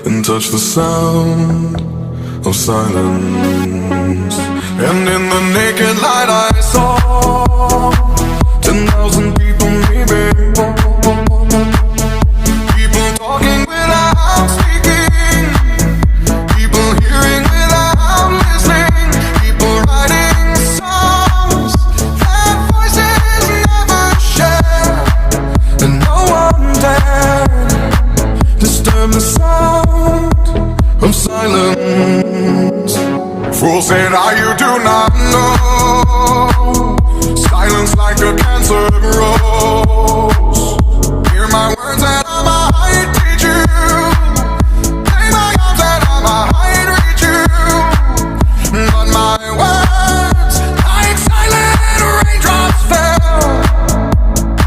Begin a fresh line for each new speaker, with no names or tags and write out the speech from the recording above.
and touch the sound of silence. And in the naked light I saw 10,000 people, maybe people talking without speaking, people hearing without listening, people writing songs that voices never share, and no one dared disturb the sound of silence. Fool said, you do not know. Silence like a cancer grows.